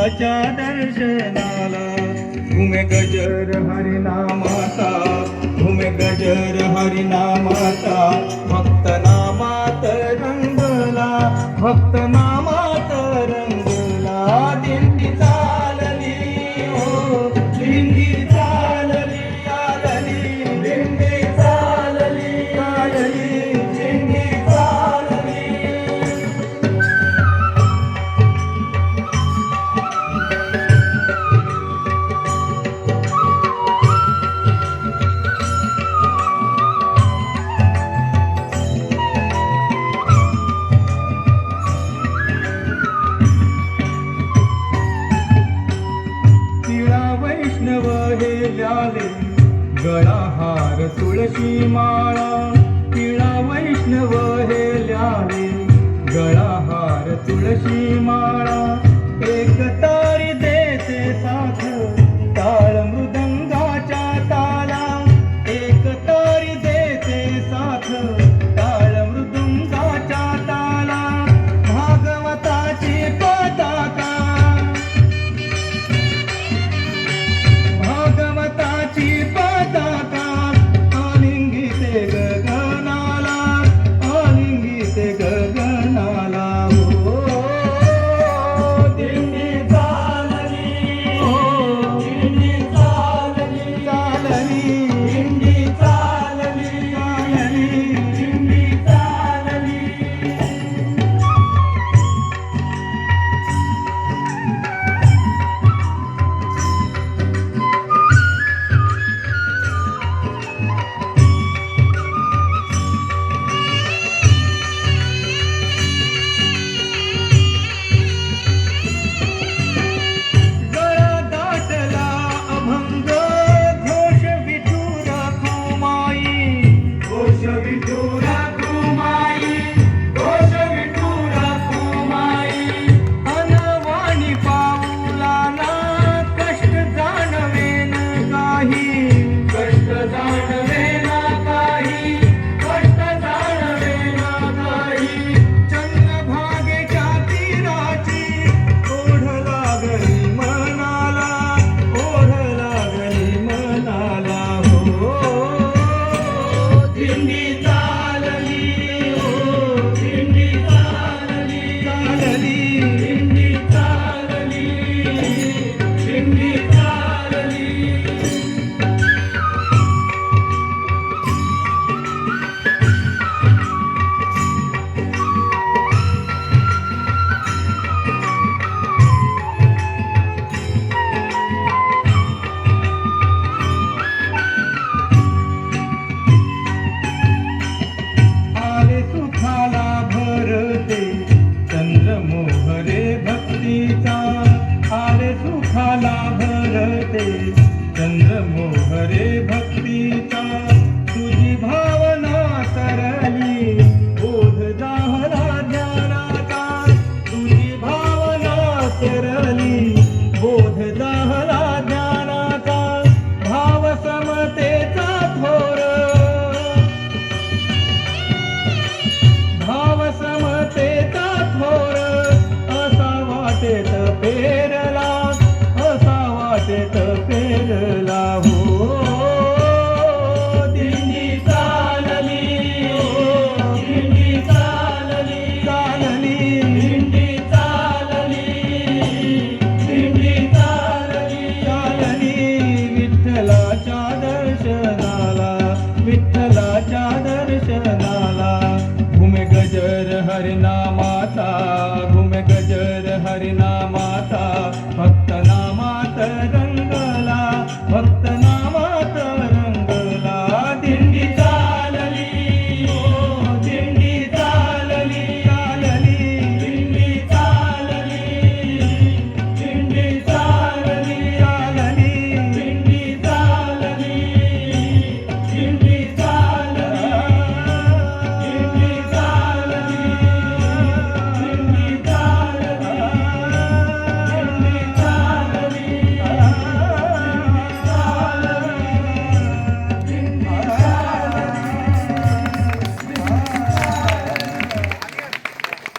विठ्ठलाच्या दर्शनाला घुमे गजर हरिनामाचा, घुमे गजर हरिनामाचा, भक्त नामात रंगला, भक्त नामात रंगला. दिंडी चालली हो, दिंडी चालली आलली, दिंडी चालली आलली, दिंडी चालली. वैष्णव हेल्याले गळा हार तुळशी माळा, पिळा वैष्णव हेल्याले गळा हार तुळशी माळा. एक तारी देते साथ टाळ मृदंगाच्या ताला, एक तारी देते साथ टाळ मृदंगाच्या ताला. भागवताची पताका, भागवताची पताका आलिंगिते गगनाला, आलिंगिते गगनाला. हो दिंडी चालली, हो दिंडी चालली चालली, दिंडी चालली चालली, दिंडी चालली. सुखाला भरते चंद्रमोहरे भक्तीचा. तुझी भावना तरली बोध दाहला ज्ञानाचा, तुझी भावना तरली बोध दाहला ज्ञानाचा. भाव समतेचा थोर, भाव समतेचा थोर असा वाटेत पेरला, असा वाटेत पेरला. हो दिंडी चालली, हो दिंडी चालली चालली, दिंडी चालली, दिंडी चालली चालली. विठ्ठला